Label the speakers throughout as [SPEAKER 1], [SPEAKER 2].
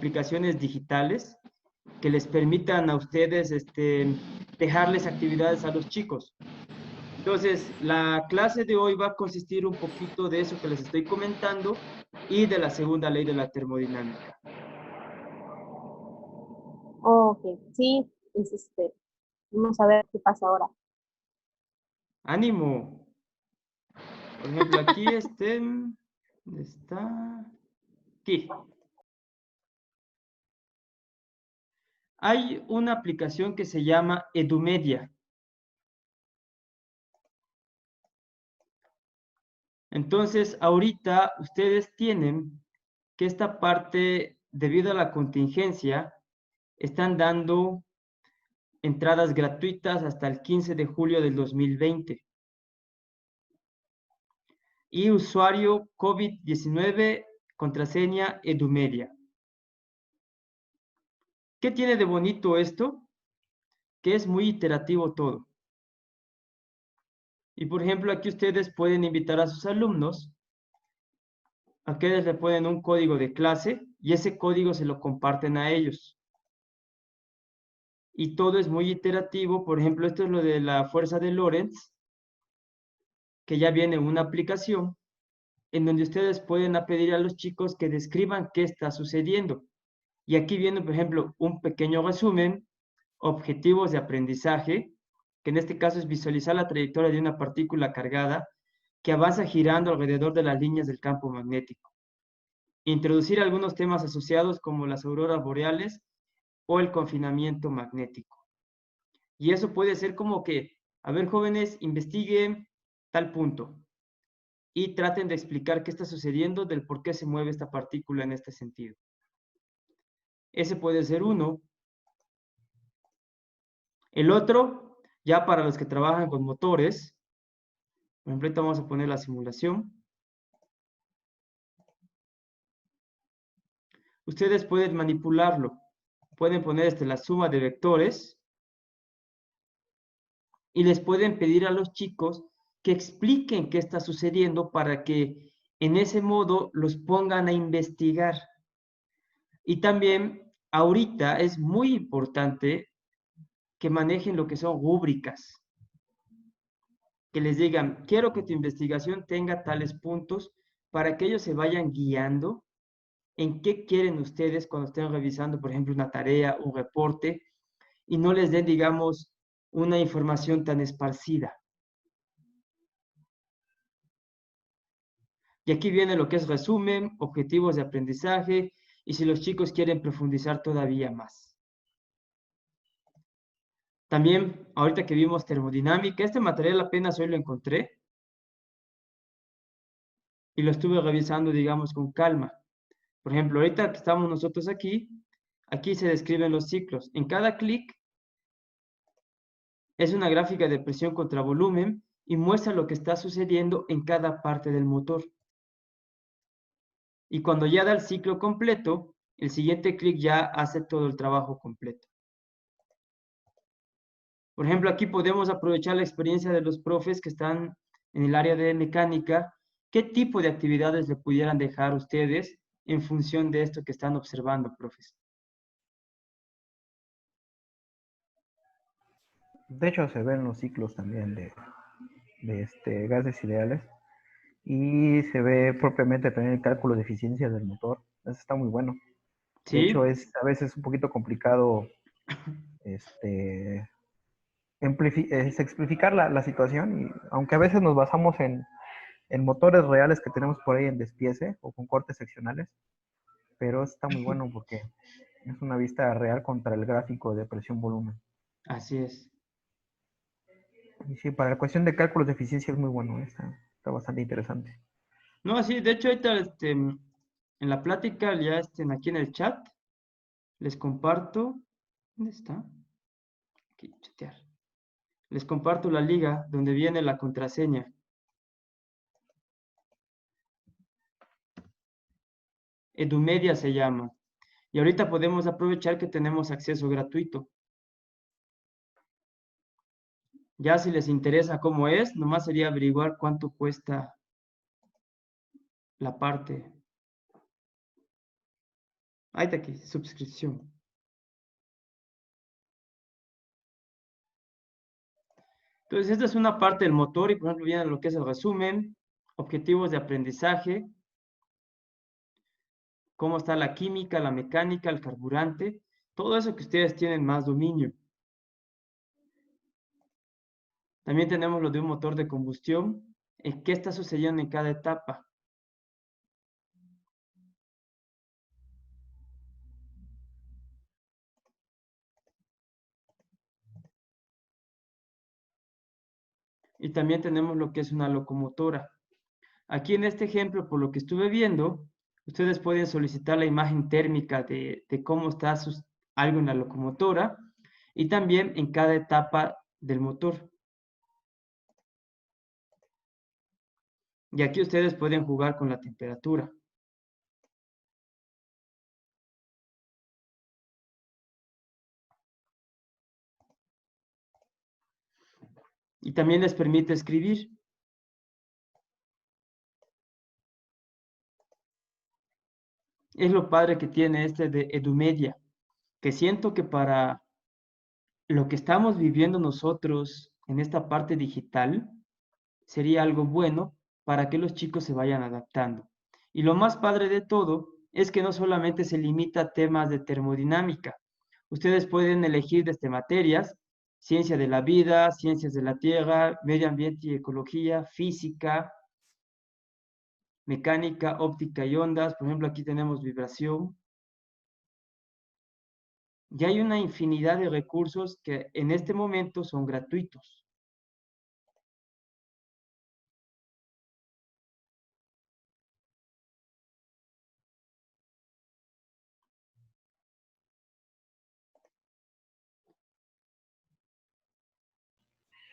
[SPEAKER 1] aplicaciones digitales que les permitan a ustedes dejarles actividades a los chicos. Entonces, la clase de hoy va a consistir un poquito de eso que les estoy comentando y de la segunda ley de la termodinámica.
[SPEAKER 2] Ok, sí, vamos a ver qué pasa ahora.
[SPEAKER 1] ¡Ánimo! Por ejemplo, aquí ¿dónde está? Aquí. Hay una aplicación que se llama Edumedia. Entonces, ahorita ustedes tienen que esta parte, debido a la contingencia, están dando entradas gratuitas hasta el 15 de julio del 2020. Y usuario COVID-19, contraseña Edumedia. ¿Qué tiene de bonito esto? Que es muy iterativo todo. Y por ejemplo, aquí ustedes pueden invitar a sus alumnos, a ustedes le ponen un código de clase y ese código se lo comparten a ellos. Y todo es muy iterativo. Por ejemplo, esto es lo de la fuerza de Lorentz, que ya viene una aplicación en donde ustedes pueden pedir a los chicos que describan qué está sucediendo. Y aquí viene, por ejemplo, un pequeño resumen, objetivos de aprendizaje, que en este caso es visualizar la trayectoria de una partícula cargada que avanza girando alrededor de las líneas del campo magnético. Introducir algunos temas asociados como las auroras boreales o el confinamiento magnético. Y eso puede ser como que, a ver, jóvenes, investiguen tal punto y traten de explicar qué está sucediendo, del por qué se mueve esta partícula en este sentido. Ese puede ser uno. El otro, ya para los que trabajan con motores, por ejemplo, ahorita vamos a poner la simulación. Ustedes pueden manipularlo. Pueden poner la suma de vectores y les pueden pedir a los chicos que expliquen qué está sucediendo para que en ese modo los pongan a investigar. Y también ahorita es muy importante que manejen lo que son rúbricas, que les digan, quiero que tu investigación tenga tales puntos para que ellos se vayan guiando en qué quieren ustedes cuando estén revisando, por ejemplo, una tarea, un reporte, y no les den, digamos, una información tan esparcida. Y aquí viene lo que es resumen, objetivos de aprendizaje, y si los chicos quieren profundizar todavía más. También, ahorita que vimos termodinámica, este material apenas hoy lo encontré y lo estuve revisando, digamos, con calma. Por ejemplo, ahorita que estamos nosotros aquí, aquí se describen los ciclos. En cada clic es una gráfica de presión contra volumen y muestra lo que está sucediendo en cada parte del motor. Y cuando ya da el ciclo completo, el siguiente clic ya hace todo el trabajo completo. Por ejemplo, aquí podemos aprovechar la experiencia de los profes que están en el área de mecánica. ¿Qué tipo de actividades le pudieran dejar ustedes en función de esto que están observando, profes?
[SPEAKER 3] De hecho, se ven los ciclos también de gases ideales y se ve propiamente también el cálculo de eficiencia del motor. Eso está muy bueno. De
[SPEAKER 1] ¿Sí?
[SPEAKER 3] hecho, es a veces un poquito complicado explicar la situación, y aunque a veces nos basamos en motores reales que tenemos por ahí en despiece o con cortes seccionales, pero está muy bueno porque es una vista real contra el gráfico de presión-volumen.
[SPEAKER 1] Así es.
[SPEAKER 3] Y sí, para la cuestión de cálculos de eficiencia es muy bueno, está bastante interesante.
[SPEAKER 1] No, sí, de hecho ahorita en la plática, ya aquí en el chat, les comparto. ¿Dónde está? Aquí, chatear. Les comparto la liga donde viene la contraseña. Edumedia se llama. Y ahorita podemos aprovechar que tenemos acceso gratuito. Ya si les interesa cómo es, nomás sería averiguar cuánto cuesta la parte. Ahí está aquí, suscripción. Entonces, esta es una parte del motor y, por ejemplo, viene lo que es el resumen, objetivos de aprendizaje, cómo está la química, la mecánica, el carburante, todo eso que ustedes tienen más dominio. También tenemos lo de un motor de combustión, qué está sucediendo en cada etapa. Y también tenemos lo que es una locomotora. Aquí en este ejemplo, por lo que estuve viendo, ustedes pueden solicitar la imagen térmica de cómo está algo en la locomotora y también en cada etapa del motor. Y aquí ustedes pueden jugar con la temperatura. Y también les permite escribir. Es lo padre que tiene este de Edumedia, que siento que para lo que estamos viviendo nosotros en esta parte digital, sería algo bueno para que los chicos se vayan adaptando. Y lo más padre de todo es que no solamente se limita a temas de termodinámica. Ustedes pueden elegir desde materias, ciencia de la vida, ciencias de la tierra, medio ambiente y ecología, física, mecánica, óptica y ondas. Por ejemplo, aquí tenemos vibración. Ya hay una infinidad de recursos que en este momento son gratuitos.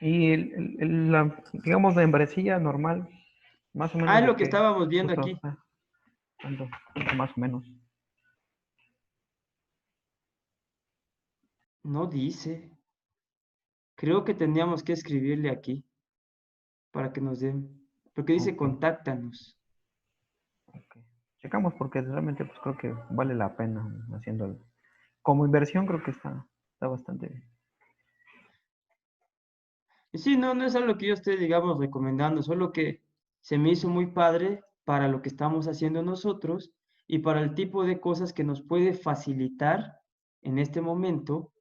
[SPEAKER 3] Y digamos, la membresía normal, más o
[SPEAKER 1] Ah,
[SPEAKER 3] menos
[SPEAKER 1] es
[SPEAKER 3] de
[SPEAKER 1] lo que
[SPEAKER 3] qué
[SPEAKER 1] estábamos viendo
[SPEAKER 3] cursos,
[SPEAKER 1] aquí.
[SPEAKER 3] cuánto más o menos.
[SPEAKER 1] No dice. Creo que tendríamos que escribirle aquí para que nos den, porque dice
[SPEAKER 3] Ok,
[SPEAKER 1] contáctanos.
[SPEAKER 3] ok. Checamos porque realmente pues creo que vale la pena haciendo como inversión creo que está bastante bien.
[SPEAKER 1] Y sí, no, no es algo que yo esté, digamos, recomendando, solo que se me hizo muy padre para lo que estamos haciendo nosotros y para el tipo de cosas que nos puede facilitar en este momento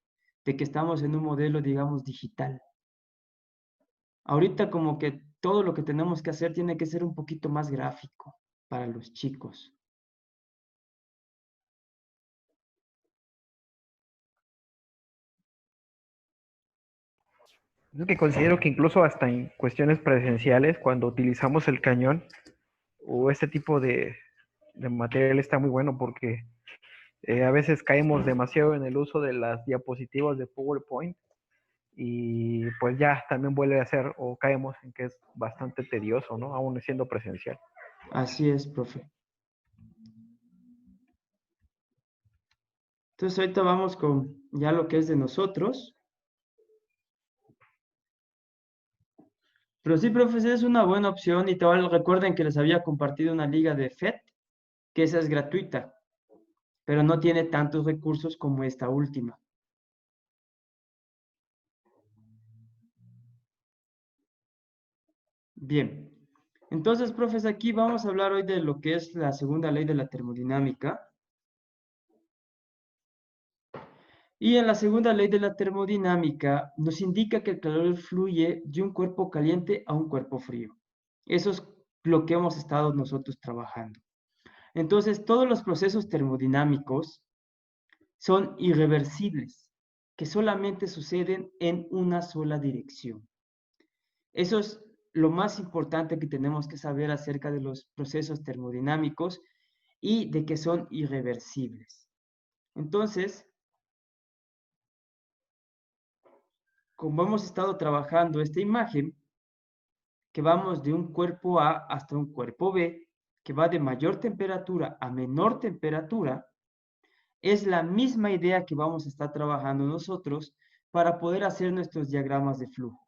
[SPEAKER 1] de que estamos en un modelo, digamos, digital. Ahorita como que todo lo que tenemos que hacer tiene que ser un poquito más gráfico para los chicos.
[SPEAKER 3] Yo que considero que incluso hasta en cuestiones presenciales, cuando utilizamos el cañón o este tipo de material está muy bueno porque a veces caemos demasiado en el uso de las diapositivas de PowerPoint y pues ya también vuelve a ser o caemos en que es bastante tedioso, ¿no? Aún siendo presencial.
[SPEAKER 1] Así es, profe. Entonces ahorita vamos con ya lo que es de nosotros. Pero sí, profesor, es una buena opción y igual recuerden que les había compartido una liga de FED, que esa es gratuita, pero no tiene tantos recursos como esta última. Bien, entonces, profes, aquí vamos a hablar hoy de lo que es la segunda ley de la termodinámica. Y en la segunda ley de la termodinámica nos indica que el calor fluye de un cuerpo caliente a un cuerpo frío. Eso es lo que hemos estado nosotros trabajando. Entonces, todos los procesos termodinámicos son irreversibles, que solamente suceden en una sola dirección. Eso es lo más importante que tenemos que saber acerca de los procesos termodinámicos y de que son irreversibles. Entonces, como hemos estado trabajando esta imagen, que vamos de un cuerpo A hasta un cuerpo B, que va de mayor temperatura a menor temperatura, es la misma idea que vamos a estar trabajando nosotros para poder hacer nuestros diagramas de flujo.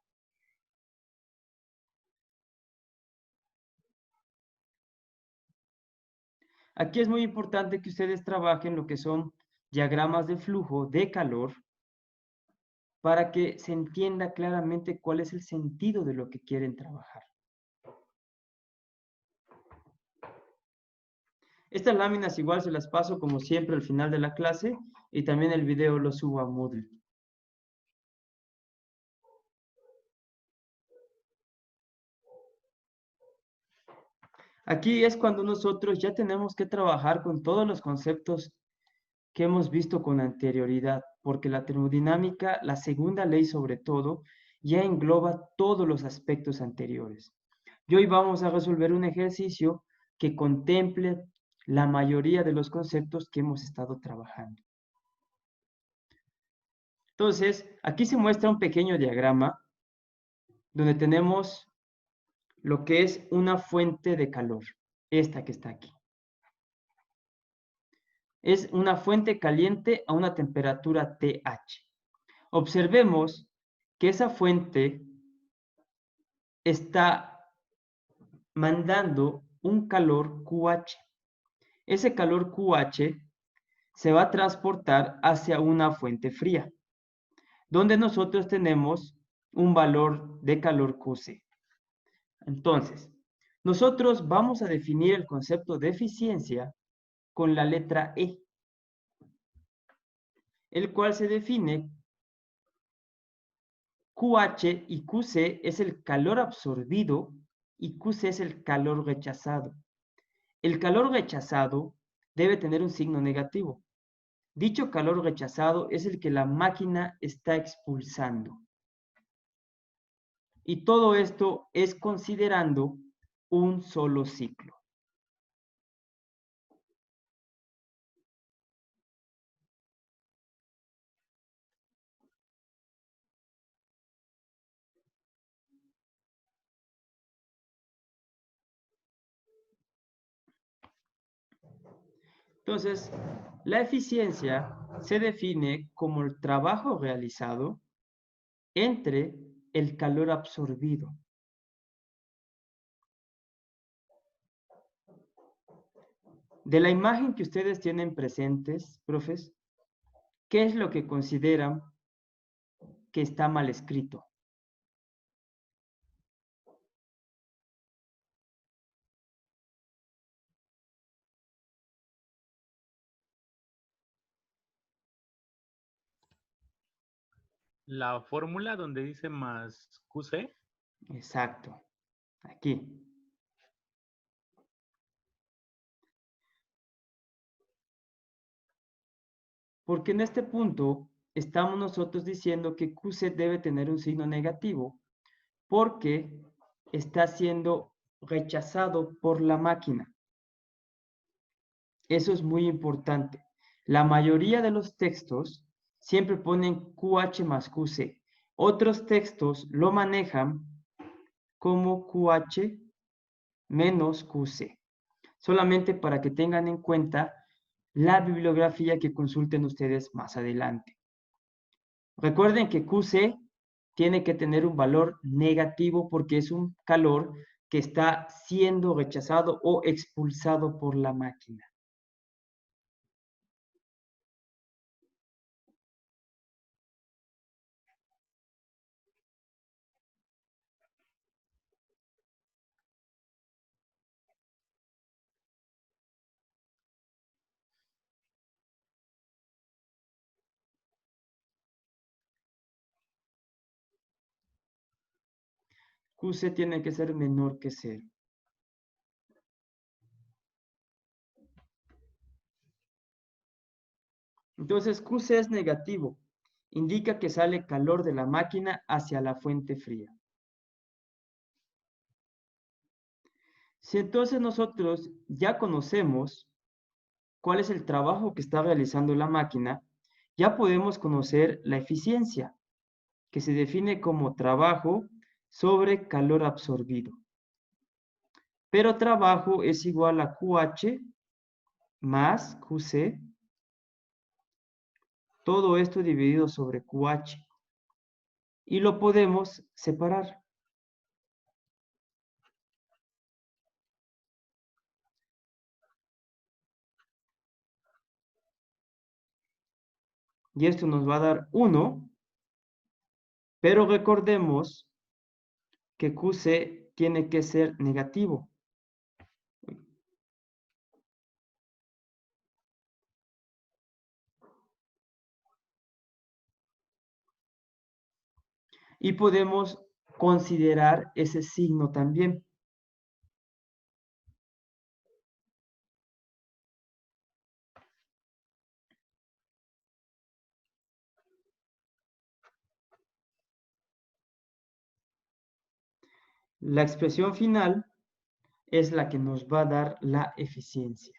[SPEAKER 1] Aquí es muy importante que ustedes trabajen lo que son diagramas de flujo de calor para que se entienda claramente cuál es el sentido de lo que quieren trabajar. Estas láminas igual se las paso como siempre al final de la clase y también el video lo subo a Moodle. Aquí es cuando nosotros ya tenemos que trabajar con todos los conceptos que hemos visto con anterioridad, porque la termodinámica, la segunda ley sobre todo, ya engloba todos los aspectos anteriores. Y hoy vamos a resolver un ejercicio que contemple la mayoría de los conceptos que hemos estado trabajando. Entonces, aquí se muestra un pequeño diagrama donde tenemos lo que es una fuente de calor, esta que está aquí. Es una fuente caliente a una temperatura TH. Observemos que esa fuente está mandando un calor QH. Ese calor QH se va a transportar hacia una fuente fría, donde nosotros tenemos un valor de calor QC. Entonces, nosotros vamos a definir el concepto de eficiencia con la letra E, el cual se define QH y QC es el calor absorbido y QC es el calor rechazado. El calor rechazado debe tener un signo negativo. Dicho calor rechazado es el que la máquina está expulsando. Y todo esto es considerando un solo ciclo. Entonces, la eficiencia se define como el trabajo realizado entre el calor absorbido. De la imagen que ustedes tienen presentes, profes, ¿qué es lo que consideran que está mal escrito?
[SPEAKER 4] La fórmula donde dice más QC.
[SPEAKER 1] Exacto, aquí. Porque en este punto estamos nosotros diciendo que QC debe tener un signo negativo porque está siendo rechazado por la máquina. Eso es muy importante. La mayoría de los textos siempre ponen QH más QC. Otros textos lo manejan como QH menos QC. Solamente para que tengan en cuenta la bibliografía que consulten ustedes más adelante. Recuerden que QC tiene que tener un valor negativo porque es un calor que está siendo rechazado o expulsado por la máquina. QC tiene que ser menor que 0. Entonces, QC es negativo. Indica que sale calor de la máquina hacia la fuente fría. Si entonces nosotros ya conocemos cuál es el trabajo que está realizando la máquina, ya podemos conocer la eficiencia, que se define como trabajo sobre calor absorbido. Pero trabajo es igual a QH más QC, todo esto dividido sobre QH. Y lo podemos separar. Y esto nos va a dar 1, pero recordemos que QC tiene que ser negativo. Y podemos considerar ese signo también. La expresión final es la que nos va a dar la eficiencia.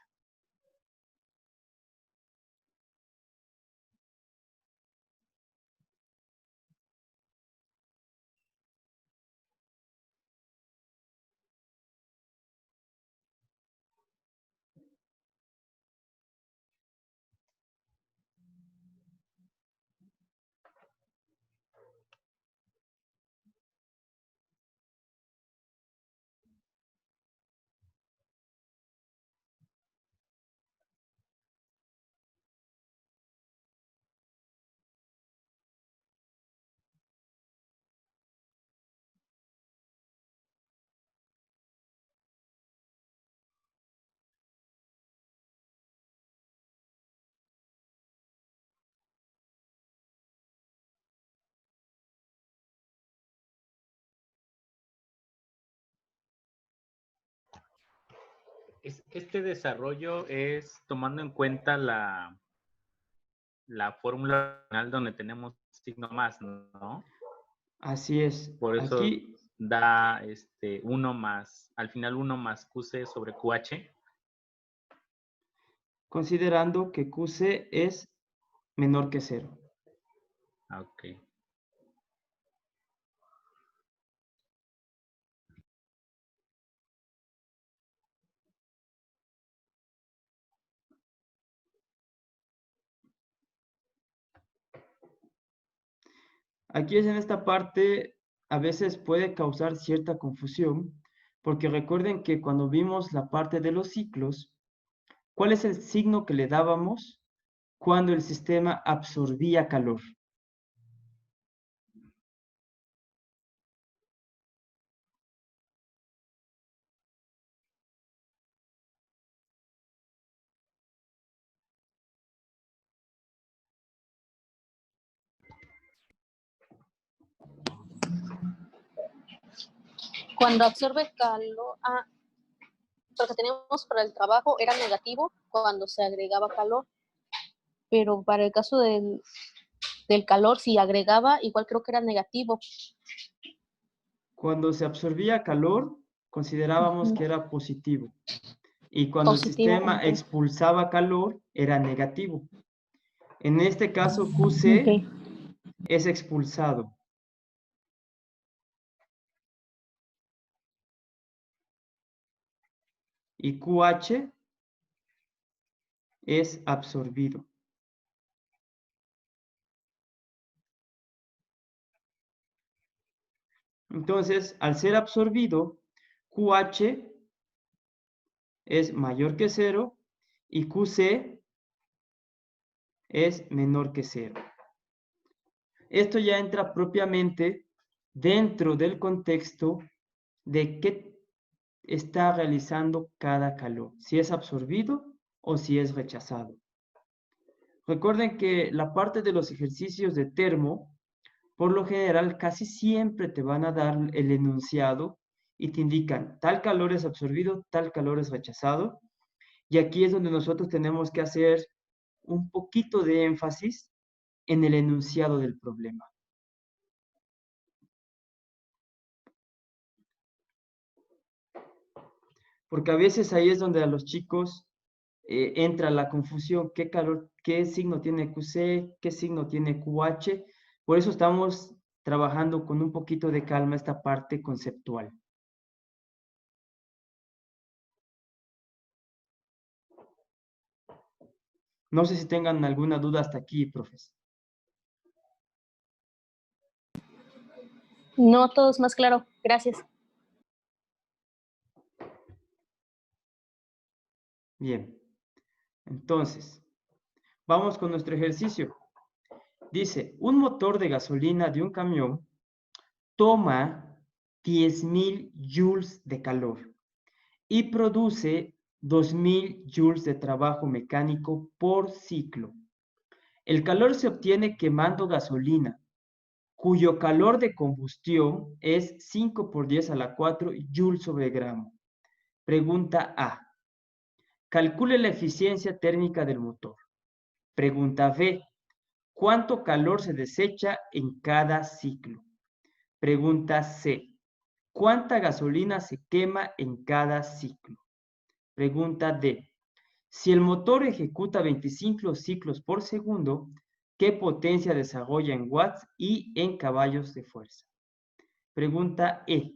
[SPEAKER 4] Este desarrollo es tomando en cuenta la fórmula final donde tenemos signo más, ¿no?
[SPEAKER 1] Así es.
[SPEAKER 4] Por eso
[SPEAKER 1] Aquí,
[SPEAKER 4] da 1 más, al final 1 más QC sobre QH.
[SPEAKER 1] considerando que QC es menor que 0.
[SPEAKER 4] Ok.
[SPEAKER 1] Aquí es en esta parte, a veces puede causar cierta confusión, porque recuerden que cuando vimos la parte de los ciclos, ¿cuál es el signo que le dábamos cuando el sistema absorbía calor?
[SPEAKER 2] Cuando absorbe calor, lo que teníamos para el trabajo era negativo cuando se agregaba calor, pero para el caso del calor, si agregaba, igual creo que era negativo.
[SPEAKER 1] Cuando se absorbía calor, considerábamos que era positivo. Y cuando el
[SPEAKER 2] Positivo.
[SPEAKER 1] sistema expulsaba calor, era negativo. En este caso, QC
[SPEAKER 2] Ok.
[SPEAKER 1] es expulsado. Y QH es absorbido. Entonces, al ser absorbido, QH es mayor que 0 y QC es menor que 0. Esto ya entra propiamente dentro del contexto de qué está realizando cada calor, si es absorbido o si es rechazado. Recuerden que la parte de los ejercicios de termo, por lo general, casi siempre te van a dar el enunciado y te indican tal calor es absorbido, tal calor es rechazado. Y aquí es donde nosotros tenemos que hacer un poquito de énfasis en el enunciado del problema. Porque a veces ahí es donde a los chicos entra la confusión, qué calor, qué signo tiene QC, qué signo tiene QH. Por eso estamos trabajando con un poquito de calma esta parte conceptual. No sé si tengan alguna duda hasta aquí, profes.
[SPEAKER 2] No, todo es más claro. Gracias.
[SPEAKER 1] Bien. Entonces, vamos con nuestro ejercicio. Dice, un motor de gasolina de un camión toma 10.000 joules de calor y produce 2.000 joules de trabajo mecánico por ciclo. El calor se obtiene quemando gasolina, cuyo calor de combustión es 5 por 10 a la 4 joules sobre gramo. Pregunta A. Calcule la eficiencia térmica del motor. Pregunta B. ¿Cuánto calor se desecha en cada ciclo? Pregunta C. ¿Cuánta gasolina se quema en cada ciclo? Pregunta D. Si el motor ejecuta 25 ciclos por segundo, ¿qué potencia desarrolla en watts y en caballos de fuerza? Pregunta E.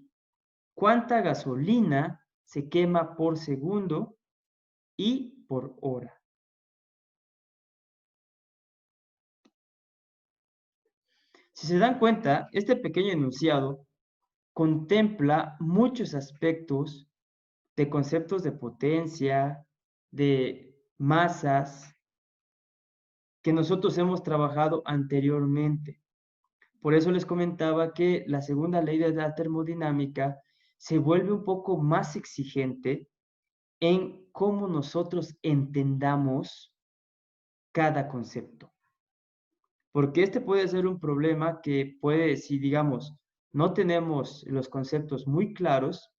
[SPEAKER 1] ¿Cuánta gasolina se quema por segundo y por hora? Si se dan cuenta, este pequeño enunciado contempla muchos aspectos de conceptos de potencia, de masas, que nosotros hemos trabajado anteriormente. Por eso les comentaba que la segunda ley de la termodinámica se vuelve un poco más exigente en cómo nosotros entendamos cada concepto. Porque este puede ser un problema que puede, si digamos, no tenemos los conceptos muy claros,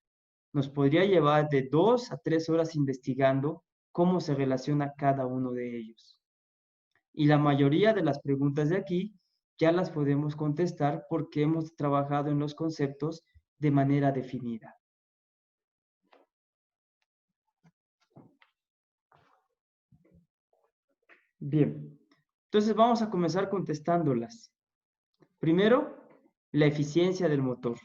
[SPEAKER 1] nos podría llevar de 2 a 3 horas investigando cómo se relaciona cada uno de ellos. Y la mayoría de las preguntas de aquí ya las podemos contestar porque hemos trabajado en los conceptos de manera definida. Bien, entonces vamos a comenzar contestándolas. Primero, la eficiencia del motor.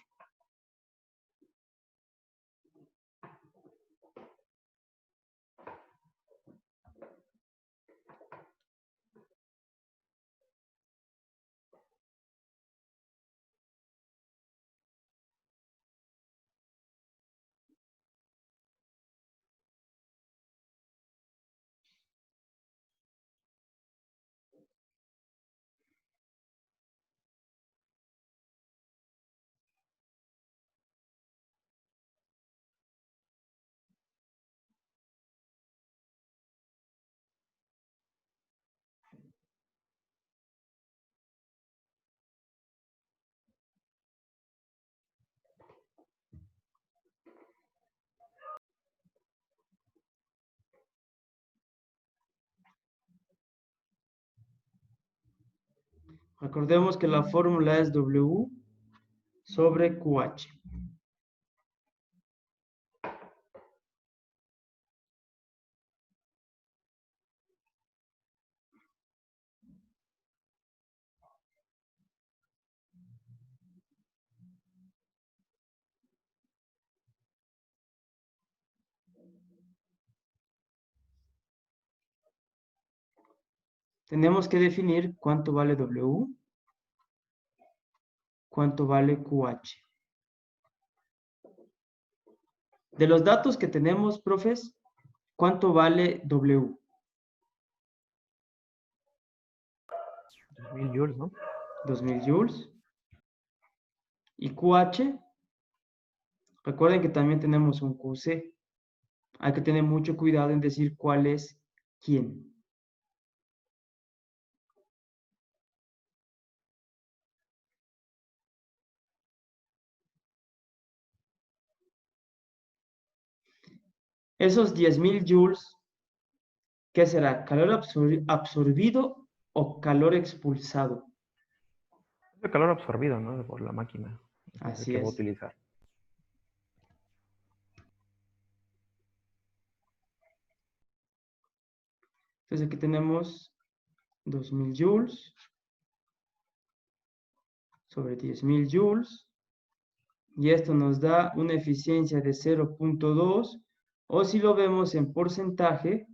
[SPEAKER 1] Recordemos que la fórmula es W sobre QH. Tenemos que definir cuánto vale W, cuánto vale QH. De los datos que tenemos, profes, ¿cuánto vale W?
[SPEAKER 3] 2000 joules, ¿no?
[SPEAKER 1] 2000 joules. Y QH, recuerden que también tenemos un QC. Hay que tener mucho cuidado en decir cuál es quién. Esos 10.000 joules, ¿qué será? ¿Calor absorbido o calor expulsado?
[SPEAKER 3] Es el calor absorbido, ¿no? Por la máquina
[SPEAKER 1] Así
[SPEAKER 3] que va a
[SPEAKER 1] es.
[SPEAKER 3] utilizar.
[SPEAKER 1] Entonces aquí tenemos 2.000 joules sobre 10.000 joules. Y esto nos da una eficiencia de 0.2, o si lo vemos en porcentaje,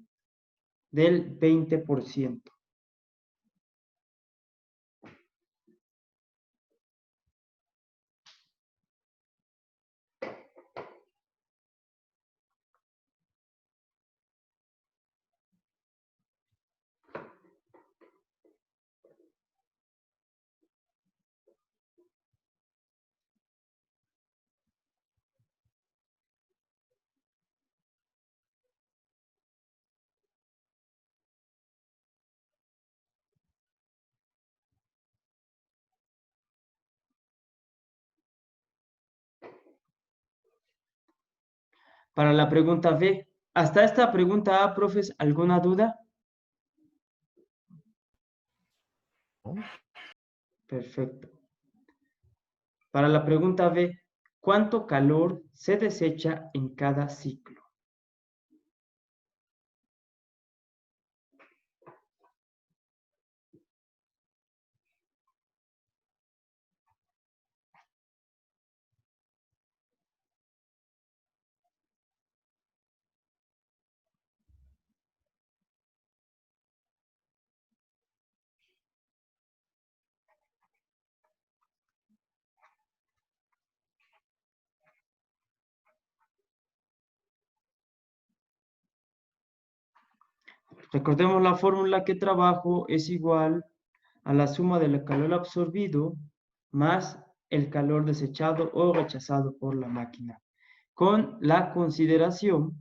[SPEAKER 1] del 20%. Para la pregunta B. Hasta esta pregunta A, profes, ¿alguna duda? Perfecto. Para la pregunta B, ¿cuánto calor se desecha en cada ciclo? Recordemos la fórmula que trabajo es igual a la suma del calor absorbido más el calor desechado o rechazado por la máquina, con la consideración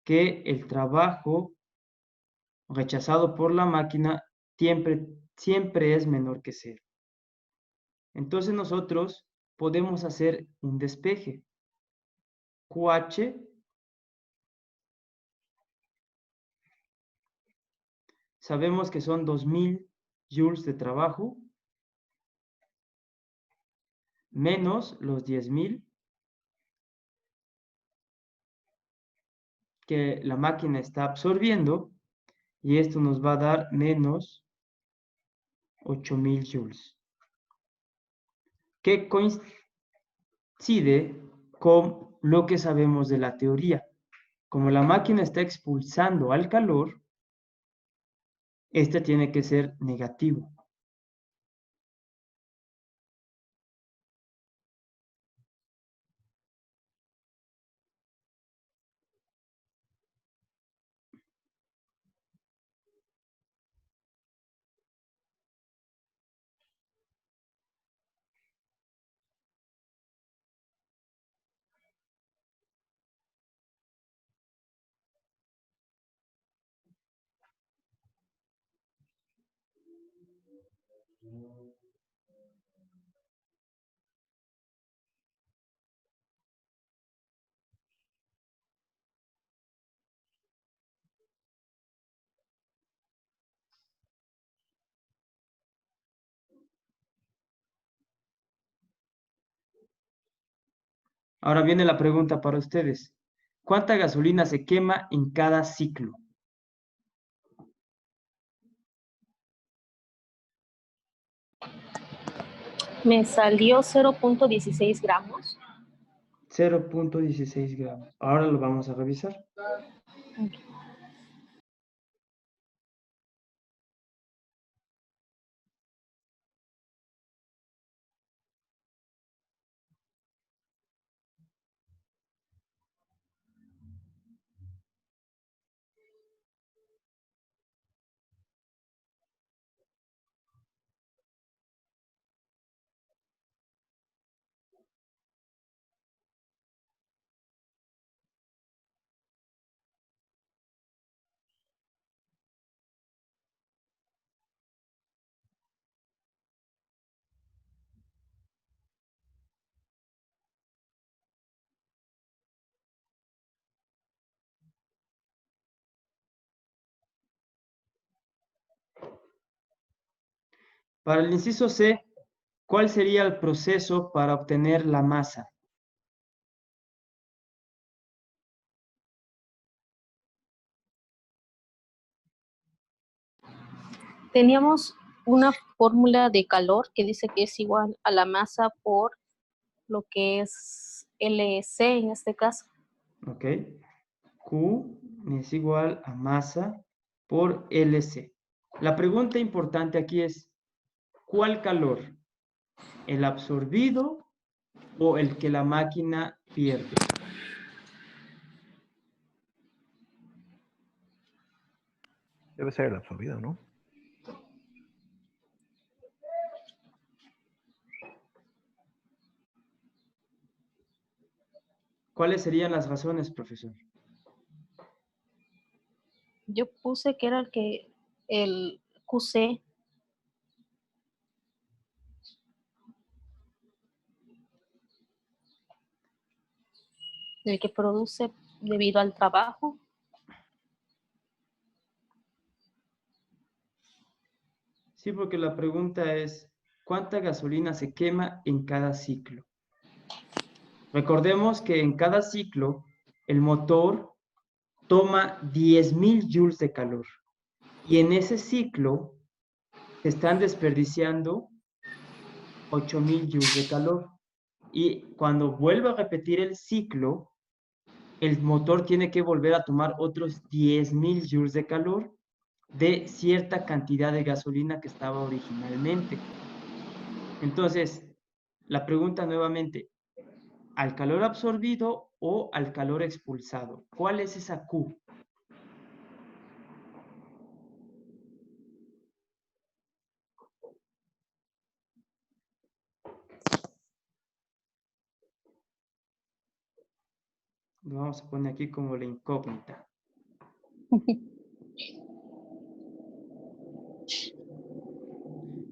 [SPEAKER 1] que el trabajo rechazado por la máquina siempre es menor que cero. Entonces nosotros podemos hacer un despeje. QH sabemos que son 2000 joules de trabajo menos los 10.000 que la máquina está absorbiendo, y esto nos va a dar menos 8000 joules, que coincide con lo que sabemos de la teoría. Como la máquina está expulsando al calor, este tiene que ser negativo. Ahora viene la pregunta para ustedes. ¿Cuánta gasolina se quema en cada ciclo?
[SPEAKER 2] Me salió 0.16 gramos.
[SPEAKER 1] 0.16 gramos. Ahora lo vamos a revisar. Para el inciso C, ¿cuál sería el proceso para obtener la masa?
[SPEAKER 2] Teníamos una fórmula de calor que dice que es igual a la masa por lo que es LC en este caso.
[SPEAKER 1] ¿Ok? Q es igual a masa por LC. La pregunta importante aquí es, ¿cuál calor? ¿El absorbido o el que la máquina pierde?
[SPEAKER 3] Debe ser el absorbido, ¿no?
[SPEAKER 1] ¿Cuáles serían las razones, profesor?
[SPEAKER 2] Yo puse que era el QC. El que produce debido al trabajo.
[SPEAKER 1] Sí, porque la pregunta es, ¿cuánta gasolina se quema en cada ciclo? Recordemos que en cada ciclo el motor toma 10.000 joules de calor y en ese ciclo se están desperdiciando 8.000 joules de calor. Y cuando vuelve a repetir el ciclo, el motor tiene que volver a tomar otros 10.000 joules de calor de cierta cantidad de gasolina que estaba originalmente. Entonces, la pregunta nuevamente, ¿al calor absorbido o al calor expulsado? ¿Cuál es esa Q? Lo vamos a poner aquí como la incógnita.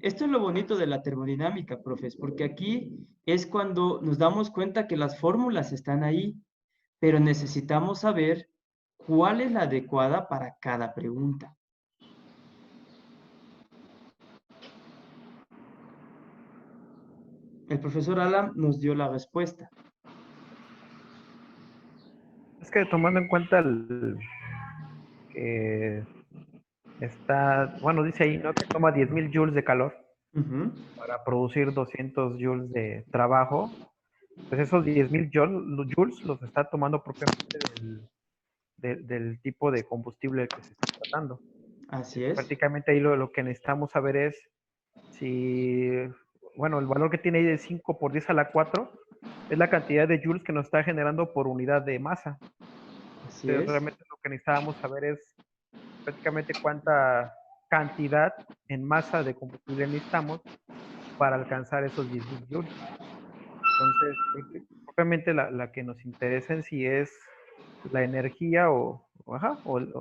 [SPEAKER 1] Esto es lo bonito de la termodinámica, profes, porque aquí es cuando nos damos cuenta que las fórmulas están ahí, pero necesitamos saber cuál es la adecuada para cada pregunta. El profesor Alan nos dio la respuesta.
[SPEAKER 3] Es que tomando en cuenta que está, bueno, dice ahí, ¿no? Que toma 10.000 joules de calor
[SPEAKER 1] Ujú.
[SPEAKER 3] para producir 200 joules de trabajo. Pues esos 10.000 joules los está tomando propiamente del tipo de combustible que se está tratando.
[SPEAKER 1] Así es.
[SPEAKER 3] Prácticamente ahí lo que necesitamos saber es si, bueno, el valor que tiene ahí de 5 por 10 a la 4 es la cantidad de joules que nos está generando por unidad de masa.
[SPEAKER 1] Así
[SPEAKER 3] Entonces,
[SPEAKER 1] es.
[SPEAKER 3] realmente lo que necesitábamos saber es prácticamente cuánta cantidad en masa de combustible necesitamos para alcanzar esos 10.000 joules. Entonces, propiamente la que nos interesa en sí es la energía o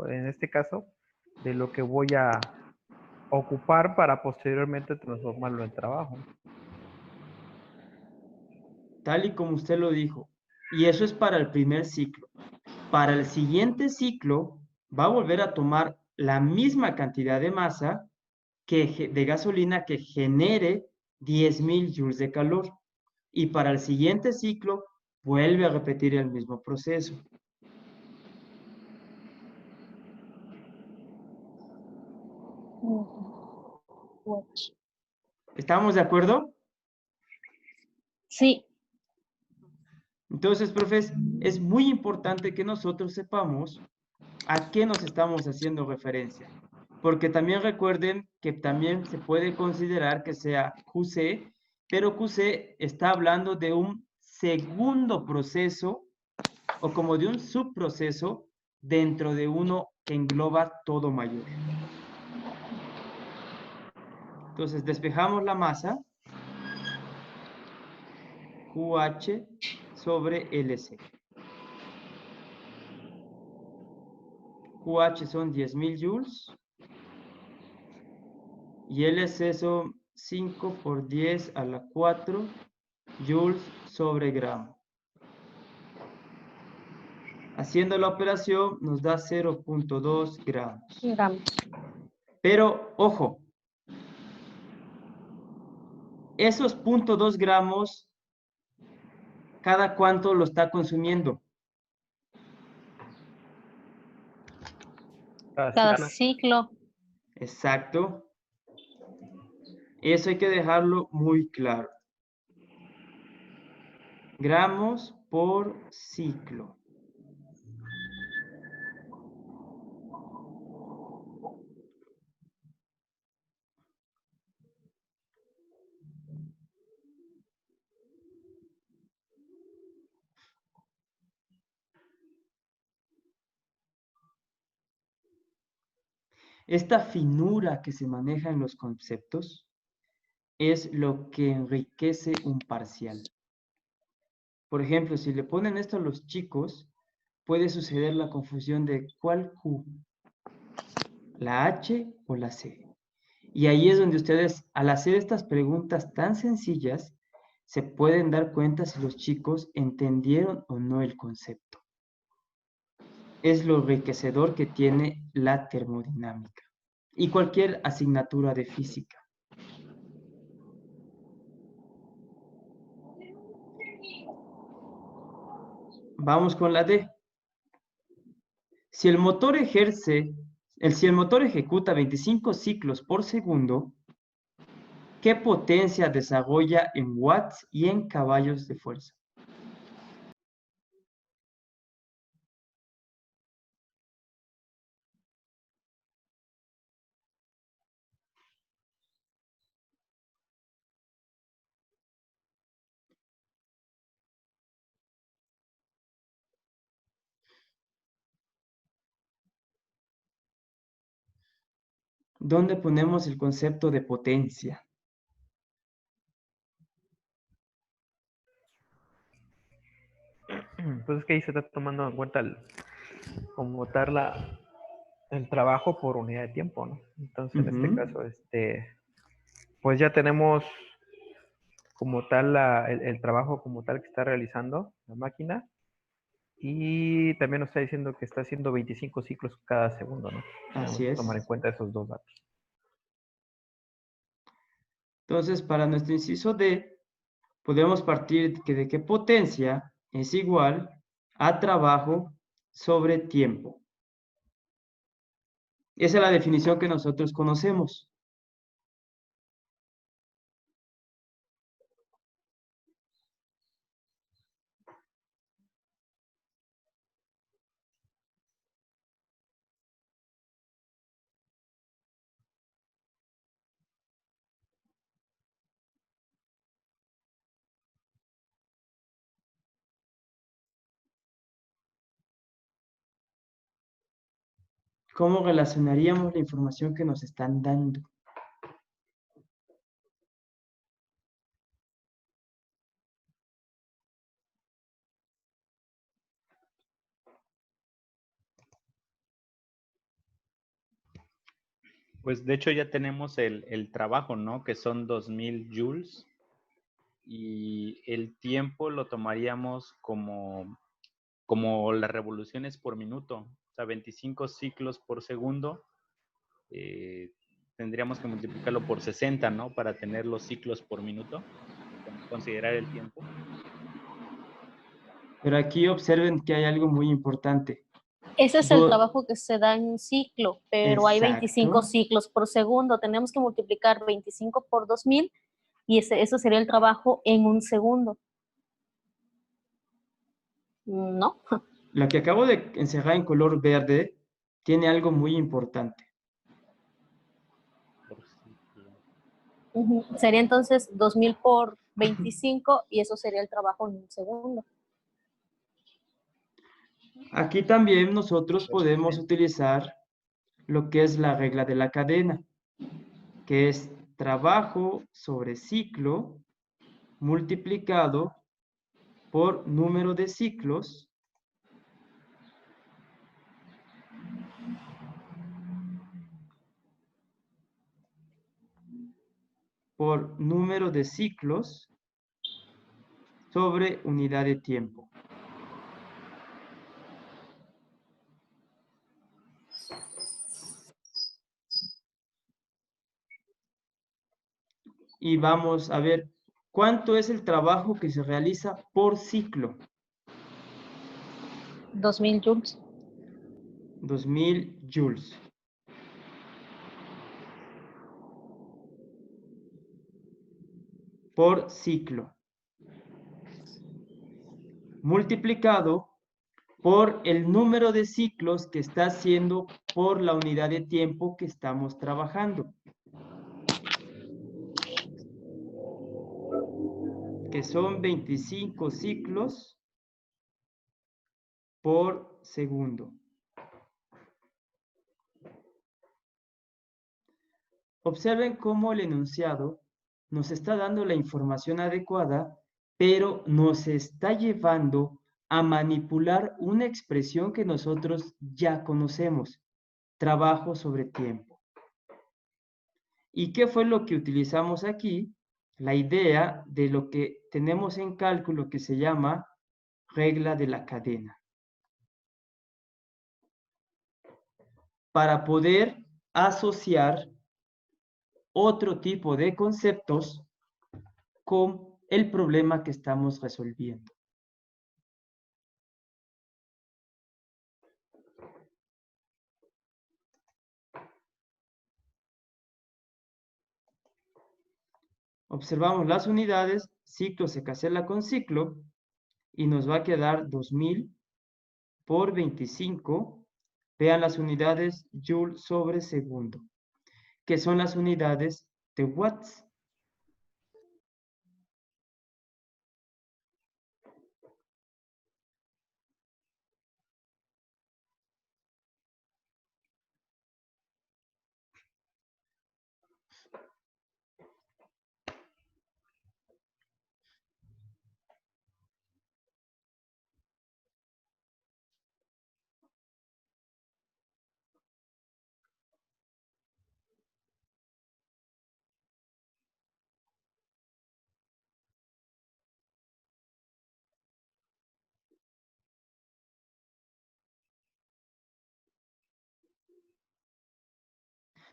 [SPEAKER 3] en este caso, de lo que voy a ocupar para posteriormente transformarlo en trabajo.
[SPEAKER 1] Tal y como usted lo dijo. Y eso es para el primer ciclo. Para el siguiente ciclo va a volver a tomar la misma cantidad de masa de gasolina que genere 10.000 joules de calor. Y para el siguiente ciclo vuelve a repetir el mismo proceso. ¿Estamos de acuerdo?
[SPEAKER 2] Sí,
[SPEAKER 1] Entonces, profes, es muy importante que nosotros sepamos a qué nos estamos haciendo referencia. Porque también recuerden que también se puede considerar que sea QC, pero QC está hablando de un segundo proceso o como de un subproceso dentro de uno que engloba todo mayor. Entonces, despejamos la masa, QH sobre LC. QH son 10.000 joules y LC son 5 por 10 a la 4 joules sobre gramo. Haciendo la operación nos da 0.2 gramos.
[SPEAKER 2] gramos.
[SPEAKER 1] Pero, ojo, esos 0.2 gramos, ¿cada cuánto lo está consumiendo?
[SPEAKER 2] Cada ciclo.
[SPEAKER 1] Exacto. Eso hay que dejarlo muy claro. Gramos por ciclo. Esta finura que se maneja en los conceptos es lo que enriquece un parcial. Por ejemplo, si le ponen esto a los chicos, puede suceder la confusión de ¿cuál Q? ¿La H o la C? Y ahí es donde ustedes, al hacer estas preguntas tan sencillas, se pueden dar cuenta si los chicos entendieron o no el concepto. es lo enriquecedor que tiene la termodinámica y cualquier asignatura de física. Vamos con la D. Si el motor ejecuta 25 ciclos por segundo, ¿qué potencia desarrolla en watts y en caballos de fuerza? ¿Dónde ponemos el concepto de potencia?
[SPEAKER 3] Pues es que ahí se está tomando en cuenta como tal el trabajo por unidad de tiempo, ¿no? Entonces, en este
[SPEAKER 1] Ujú.
[SPEAKER 3] caso, pues ya tenemos como tal el trabajo como tal que está realizando la máquina y también nos está diciendo que está haciendo 25 ciclos cada segundo, ¿no? Tenemos
[SPEAKER 1] Así
[SPEAKER 3] que
[SPEAKER 1] es.
[SPEAKER 3] tomar en cuenta esos dos datos.
[SPEAKER 1] Entonces, para nuestro inciso D, podemos partir de que potencia es igual a trabajo sobre tiempo. Esa es la definición que nosotros conocemos. ¿Cómo relacionaríamos la información que nos están dando?
[SPEAKER 4] Pues de hecho ya tenemos el trabajo, ¿no? Que son 2000 joules y el tiempo lo tomaríamos como las revoluciones por minuto, o sea, 25 ciclos por segundo. Tendríamos que multiplicarlo por 60, ¿no? Para tener los ciclos por minuto, considerar el tiempo.
[SPEAKER 1] Pero aquí observen que hay algo muy importante.
[SPEAKER 2] Ese es el trabajo que se da en un ciclo, pero hay 25
[SPEAKER 1] Exacto.
[SPEAKER 2] ciclos por segundo. Tenemos que multiplicar 25 por 2000 y eso sería el trabajo en un segundo. ¿No?
[SPEAKER 1] Lo que acabo de encerrar en color verde tiene algo muy importante.
[SPEAKER 4] Por ciclo.
[SPEAKER 2] Sería entonces 2000 por 25 y eso sería el trabajo en un segundo.
[SPEAKER 1] Aquí también nosotros podemos utilizar lo que es la regla de la cadena, que es trabajo sobre ciclo multiplicado por número de ciclos por número de ciclos sobre unidad de tiempo. Y vamos a ver cuánto es el trabajo que se realiza por ciclo.
[SPEAKER 2] 2000 joules.
[SPEAKER 1] 2000 joules. Por ciclo. Multiplicado por el número de ciclos que está haciendo por la unidad de tiempo que estamos trabajando, que son 25 ciclos por segundo. Observen cómo el enunciado nos está dando la información adecuada, pero nos está llevando a manipular una expresión que nosotros ya conocemos, trabajo sobre tiempo. ¿Y qué fue lo que utilizamos aquí? La idea de lo que tenemos en cálculo que se llama regla de la cadena. para poder asociar otro tipo de conceptos con el problema que estamos resolviendo. Observamos las unidades, ciclo se cancela con ciclo y nos va a quedar 2000 por 25. Vean las unidades Joule sobre segundo, que son las unidades de watts.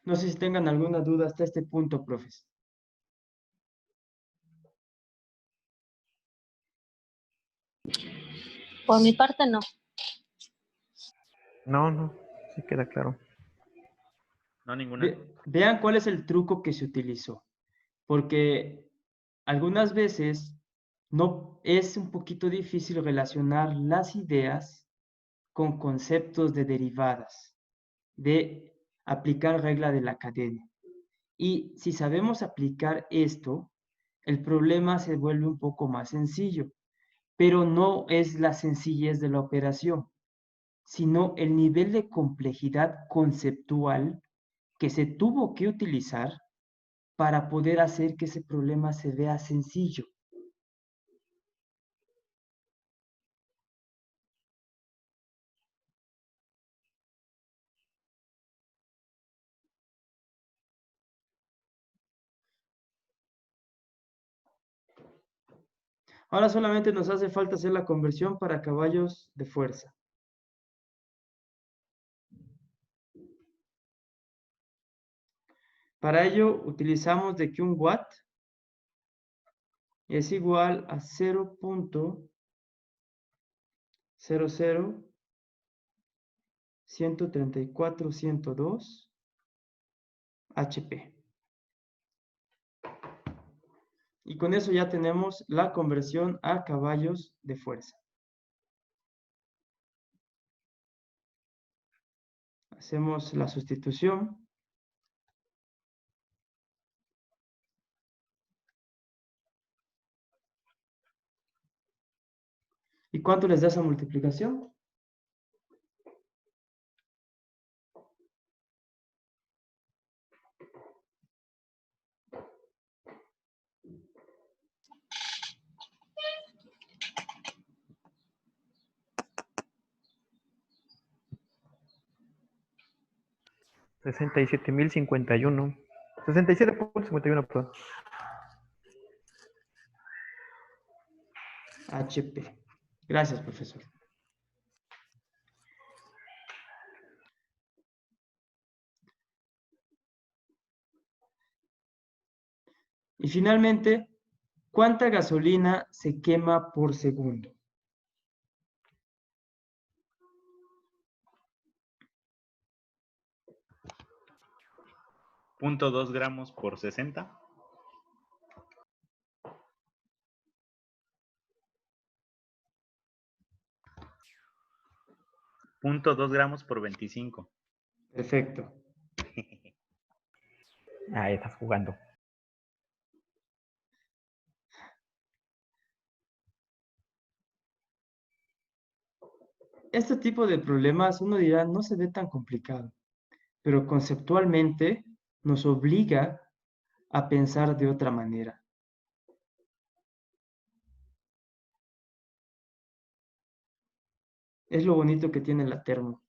[SPEAKER 1] No sé si tengan alguna duda hasta este punto, profes.
[SPEAKER 2] Por mi parte, no.
[SPEAKER 3] No, sí queda claro.
[SPEAKER 4] No, ninguna.
[SPEAKER 1] Vean cuál es el truco que se utilizó, porque algunas veces no es un poquito difícil relacionar las ideas con conceptos de derivadas, de aplicar regla de la cadena. Y si sabemos aplicar esto, el problema se vuelve un poco más sencillo, pero no es la sencillez de la operación, sino el nivel de complejidad conceptual que se tuvo que utilizar para poder hacer que ese problema se vea sencillo. Ahora solamente nos hace falta hacer la conversión para caballos de fuerza. Para ello utilizamos de que un watt es igual a 0.00134.102 HP. Y con eso ya tenemos la conversión a caballos de fuerza. Hacemos la sustitución. ¿Y cuánto les da esa multiplicación?
[SPEAKER 3] $67,051. 67,51, perdón.
[SPEAKER 1] HP. Gracias, profesor. Y finalmente, ¿cuánta gasolina se quema por segundo?
[SPEAKER 4] .2 gramos por 60. .2 gramos por 25.
[SPEAKER 1] Perfecto.
[SPEAKER 3] Ahí estás jugando.
[SPEAKER 1] Este tipo de problemas, uno dirá, no se ve tan complicado, pero conceptualmente nos obliga a pensar de otra manera. Es lo bonito que tiene la termo.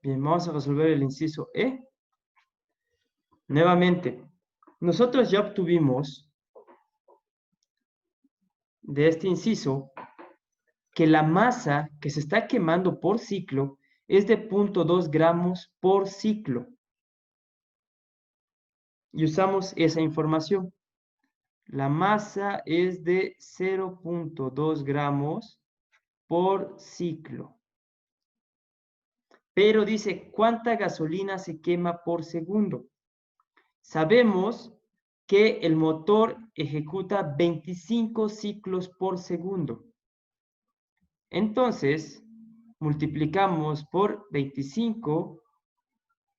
[SPEAKER 1] Bien, vamos a resolver el inciso E. Nuevamente, nosotros ya obtuvimos de este inciso que la masa que se está quemando por ciclo es de 0,2 gramos por ciclo. Y usamos esa información. La masa es de 0,2 gramos por ciclo. Pero dice, ¿cuánta gasolina se quema por segundo? Sabemos que el motor ejecuta 25 ciclos por segundo. Entonces, multiplicamos por 25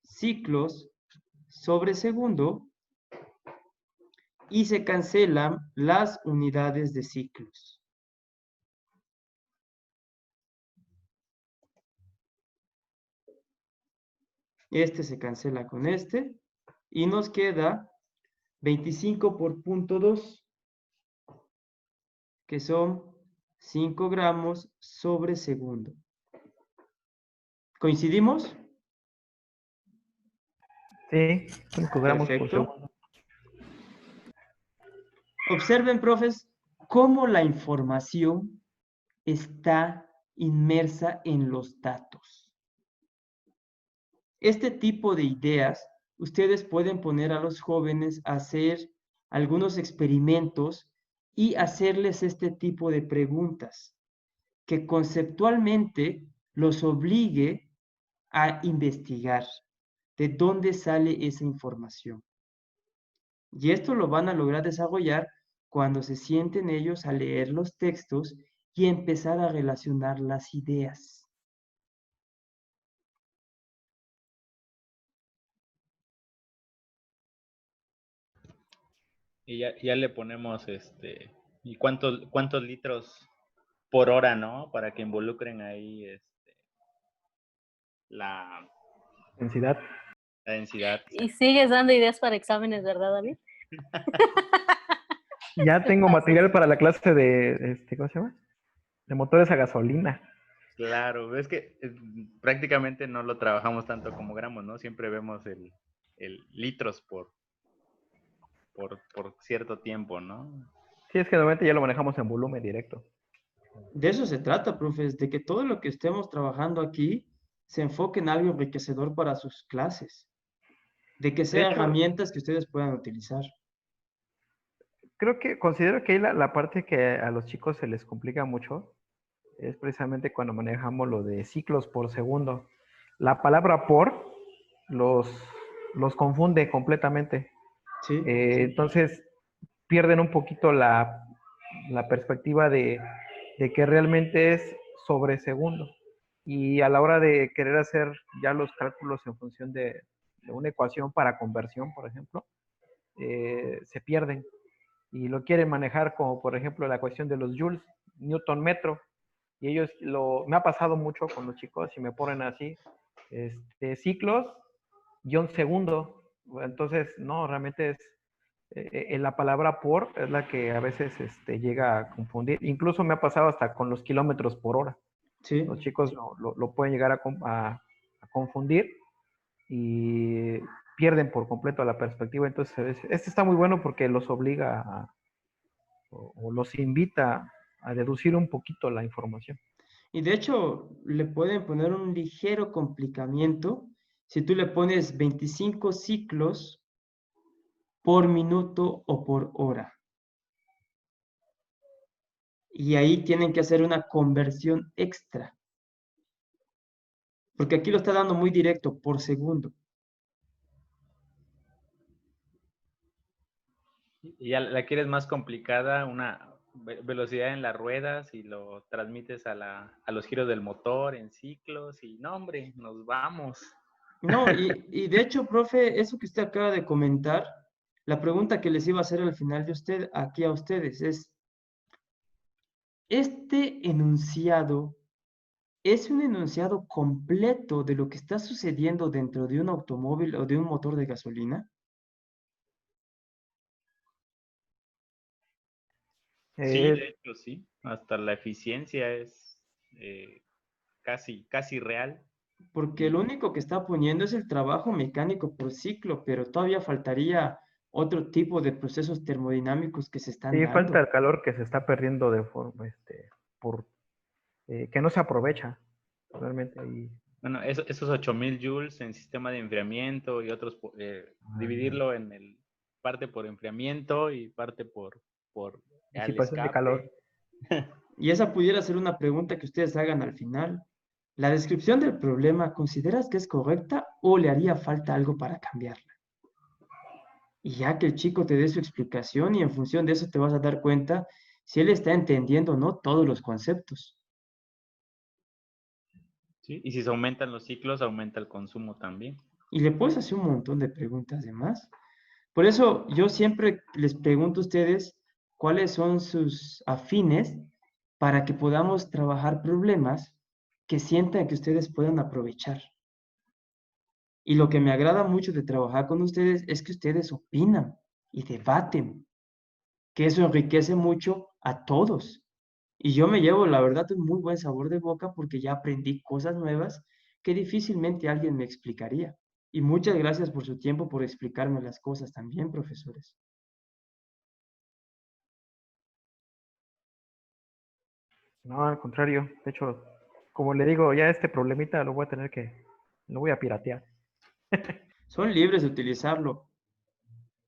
[SPEAKER 1] ciclos sobre segundo y se cancelan las unidades de ciclos. Este se cancela con este y nos queda 25 por 0,2, que son 5 gramos sobre segundo. ¿Coincidimos?
[SPEAKER 3] Sí, 5 gramos por
[SPEAKER 1] Perfecto.
[SPEAKER 3] segundo.
[SPEAKER 1] Observen, profes, cómo la información está inmersa en los datos. Este tipo de ideas, ustedes pueden poner a los jóvenes a hacer algunos experimentos y hacerles este tipo de preguntas, que conceptualmente los obligue a investigar de dónde sale esa información. Y esto lo van a lograr desarrollar cuando se sienten ellos a leer los textos y empezar a relacionar las ideas.
[SPEAKER 4] Y ya le ponemos y cuántos litros por hora, ¿no? Para que involucren ahí la,
[SPEAKER 3] Densidad.
[SPEAKER 4] la densidad.
[SPEAKER 2] Y sigues dando ideas para exámenes, ¿verdad, David?
[SPEAKER 3] Ya tengo material para la clase de, ¿cómo se llama? De motores a gasolina.
[SPEAKER 4] Claro, es que prácticamente no lo trabajamos tanto como gramos, ¿no? Siempre vemos el litros por cierto tiempo, ¿no?
[SPEAKER 3] Sí, es que normalmente ya lo manejamos en volumen directo.
[SPEAKER 1] De eso se trata, profes, de que todo lo que estemos trabajando aquí se enfoque en algo enriquecedor para sus clases, de que
[SPEAKER 3] De
[SPEAKER 1] sean
[SPEAKER 3] hecho,
[SPEAKER 1] herramientas que ustedes puedan utilizar.
[SPEAKER 3] considero que ahí la parte que a los chicos se les complica mucho es precisamente cuando manejamos lo de ciclos por segundo. La palabra por los, los confunde completamente.
[SPEAKER 1] Sí,
[SPEAKER 3] Entonces pierden un poquito la perspectiva de que realmente es sobre segundo. Y a la hora de querer hacer ya los cálculos en función de una ecuación para conversión, por ejemplo, se pierden y lo quieren manejar como, por ejemplo, la cuestión de los joules, Newton metro. Y ellos, me ha pasado mucho con los chicos y me ponen así, ciclos, guión segundo. Entonces, no, realmente es, la palabra por es la que a veces llega a confundir. Incluso me ha pasado hasta con los kilómetros por hora.
[SPEAKER 1] sí.
[SPEAKER 3] Los chicos lo pueden llegar a confundir y pierden por completo la perspectiva. Entonces, este está muy bueno porque los obliga o los invita a deducir un poquito la información.
[SPEAKER 1] Y de hecho, le pueden poner un ligero complicamiento si tú le pones 25 ciclos por minuto o por hora. Y ahí tienen que hacer una conversión extra, porque aquí lo está dando muy directo, por segundo.
[SPEAKER 4] Y ya la quieres más complicada, una velocidad en las ruedas y lo transmites a los giros del motor en ciclos y no, hombre, nos vamos.
[SPEAKER 1] No, y de hecho, profe, eso que usted acaba de comentar, la pregunta que les iba a hacer al final de usted, aquí a ustedes, es, ¿este enunciado es un enunciado completo de lo que está sucediendo dentro de un automóvil o de un motor de gasolina?
[SPEAKER 4] Sí,
[SPEAKER 3] Eh,
[SPEAKER 4] de hecho, sí. Hasta la eficiencia es casi real.
[SPEAKER 1] porque lo único que está poniendo es el trabajo mecánico por ciclo, pero todavía faltaría otro tipo de procesos termodinámicos que se están
[SPEAKER 3] Sí, falta
[SPEAKER 1] dando.
[SPEAKER 3] el calor que se está perdiendo de forma, por que no se aprovecha realmente ahí.
[SPEAKER 4] Bueno, esos 8000 joules en sistema de enfriamiento y otros, dividirlo en parte por enfriamiento y parte por al
[SPEAKER 3] Disipación de calor.
[SPEAKER 4] escape.
[SPEAKER 1] Y esa pudiera ser una pregunta que ustedes hagan al final. ¿La descripción del problema consideras que es correcta o le haría falta algo para cambiarla? Y ya que el chico te dé su explicación y en función de eso te vas a dar cuenta si él está entendiendo o no todos los conceptos.
[SPEAKER 4] ¿Sí? Y si se aumentan los ciclos, aumenta el consumo también.
[SPEAKER 1] Y le puedes hacer un montón de preguntas de más. Por eso yo siempre les pregunto a ustedes cuáles son sus afines para que podamos trabajar problemas que sientan que ustedes puedan aprovechar. Y lo que me agrada mucho de trabajar con ustedes es que ustedes opinan y debaten, que eso enriquece mucho a todos. Y yo me llevo, la verdad, un muy buen sabor de boca porque ya aprendí cosas nuevas que difícilmente alguien me explicaría. Y muchas gracias por su tiempo, por explicarme las cosas también, profesores.
[SPEAKER 3] No, al contrario. De hecho, como le digo, ya este problemita lo voy a tener que, lo voy a piratear.
[SPEAKER 1] Son libres de utilizarlo.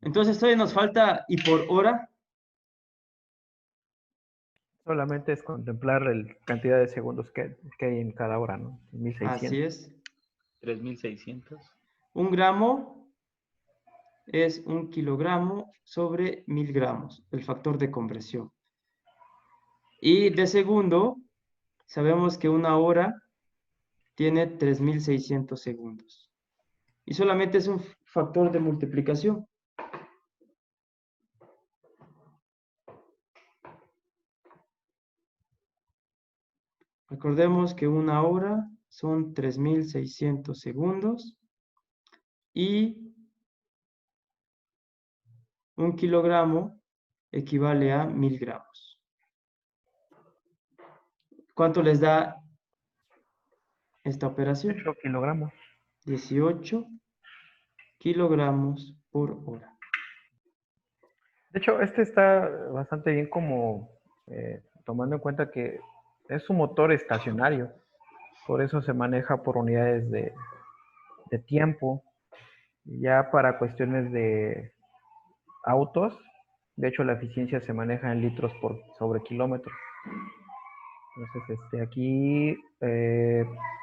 [SPEAKER 1] Entonces todavía nos falta, y por hora,
[SPEAKER 3] Solamente es contemplar la cantidad de segundos que hay en cada hora, ¿no?
[SPEAKER 1] así
[SPEAKER 3] 1600.
[SPEAKER 1] es,
[SPEAKER 4] 3600.
[SPEAKER 1] 1 gramo es 1 kilogramo sobre 1000 gramos, el factor de compresión. Y de segundo, sabemos que 1 hora tiene 3600 segundos. Y solamente es un factor de multiplicación. Recordemos que 1 hora son 3600 segundos y 1 kilogramo equivale a 1000 gramos. ¿Cuánto les da esta operación?
[SPEAKER 3] 8 kilogramos.
[SPEAKER 1] 18 kilogramos por hora.
[SPEAKER 3] De hecho, este está bastante bien como tomando en cuenta que es un motor estacionario. Por eso se maneja por unidades de tiempo. Ya para cuestiones de autos, de hecho la eficiencia se maneja en litros por sobre kilómetro. Entonces, aquí,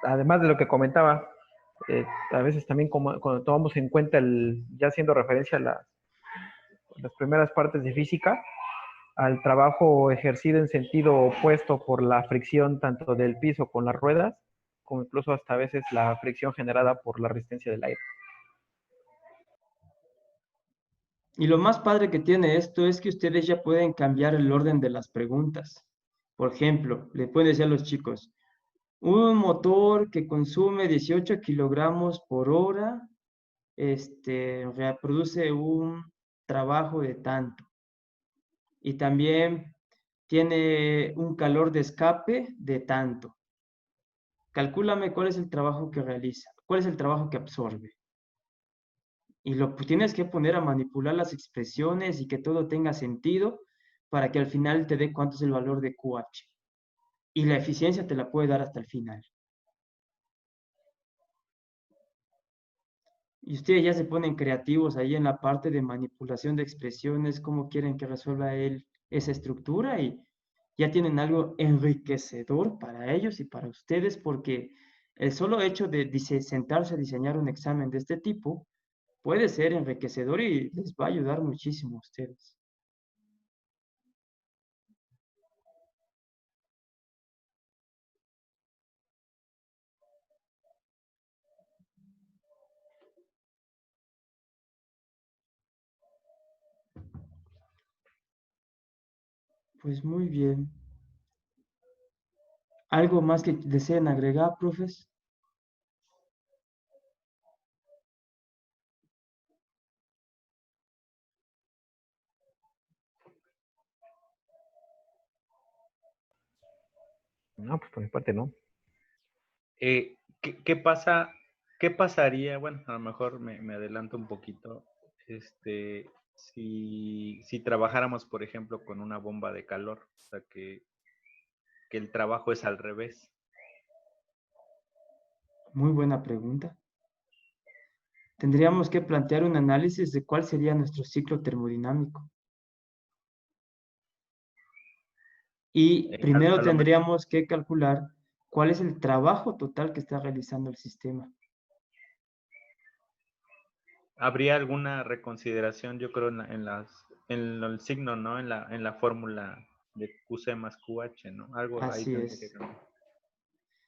[SPEAKER 3] además de lo que comentaba, a veces también cuando tomamos en cuenta ya haciendo referencia a las primeras partes de física, al trabajo ejercido en sentido opuesto por la fricción tanto del piso con las ruedas, como incluso hasta a veces la fricción generada por la resistencia del aire.
[SPEAKER 1] Y lo más padre que tiene esto es que ustedes ya pueden cambiar el orden de las preguntas. Por ejemplo, le pueden decir a los chicos, un motor que consume 18 kilogramos por hora, reproduce un trabajo de tanto. Y también tiene un calor de escape de tanto. Calcúlame cuál es el trabajo que realiza, cuál es el trabajo que absorbe. Y lo tienes que poner a manipular las expresiones y que todo tenga sentido para que al final te dé cuánto es el valor de QH. Y la eficiencia te la puede dar hasta el final. Y ustedes ya se ponen creativos ahí en la parte de manipulación de expresiones, cómo quieren que resuelva él esa estructura y ya tienen algo enriquecedor para ellos y para ustedes porque el solo hecho de sentarse a diseñar un examen de este tipo puede ser enriquecedor y les va a ayudar muchísimo a ustedes. Pues muy bien. ¿Algo más que deseen agregar, profes?
[SPEAKER 3] No, pues por mi parte no.
[SPEAKER 4] ¿Qué pasaría? Bueno, a lo mejor me adelanto un poquito. Si trabajáramos, por ejemplo, con una bomba de calor, o sea, que el trabajo es al revés.
[SPEAKER 1] Muy buena pregunta. Tendríamos que plantear un análisis de cuál sería nuestro ciclo termodinámico. Y primero
[SPEAKER 4] A lo mejor,
[SPEAKER 1] tendríamos que calcular cuál es el trabajo total que está realizando el sistema.
[SPEAKER 4] habría alguna reconsideración, yo creo, en el signo, ¿no? En la fórmula de QC más QH, ¿no? Algo ahí
[SPEAKER 1] Así
[SPEAKER 4] tendría que
[SPEAKER 1] es.
[SPEAKER 4] cambiar.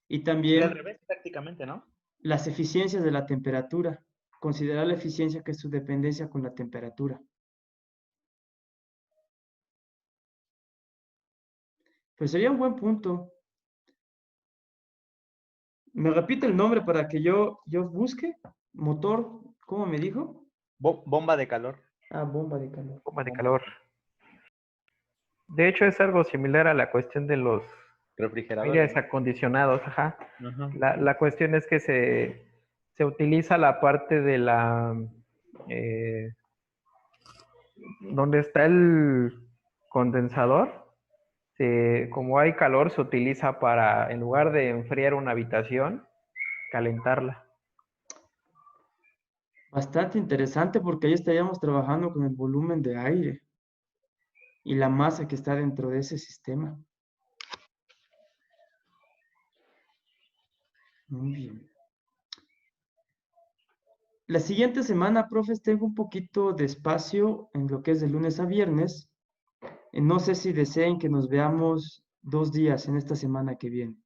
[SPEAKER 1] Y
[SPEAKER 4] Sería al
[SPEAKER 1] también
[SPEAKER 4] revés prácticamente, ¿no?
[SPEAKER 1] las eficiencias de la temperatura. Considerar la eficiencia que es su dependencia con la temperatura. Pues sería un buen punto. ¿Me repite el nombre para que yo busque? Motor, ¿cómo me dijo?
[SPEAKER 4] Bomba de calor.
[SPEAKER 1] Ah, bomba de calor.
[SPEAKER 3] Bomba de
[SPEAKER 4] Bomba
[SPEAKER 3] calor. De hecho, es algo similar a la cuestión de los
[SPEAKER 4] refrigeradores,
[SPEAKER 3] aires
[SPEAKER 4] ¿no?
[SPEAKER 3] acondicionados, ajá.
[SPEAKER 4] Ajá.
[SPEAKER 3] La cuestión es que se utiliza la parte de la... donde está el condensador. Como hay calor, se utiliza para, en lugar de enfriar una habitación, calentarla.
[SPEAKER 1] Bastante interesante porque ahí estaríamos trabajando con el volumen de aire y la masa que está dentro de ese sistema. Muy bien. La siguiente semana, profes, tengo un poquito de espacio en lo que es de lunes a viernes. No sé si deseen que nos veamos 2 días en esta semana que viene.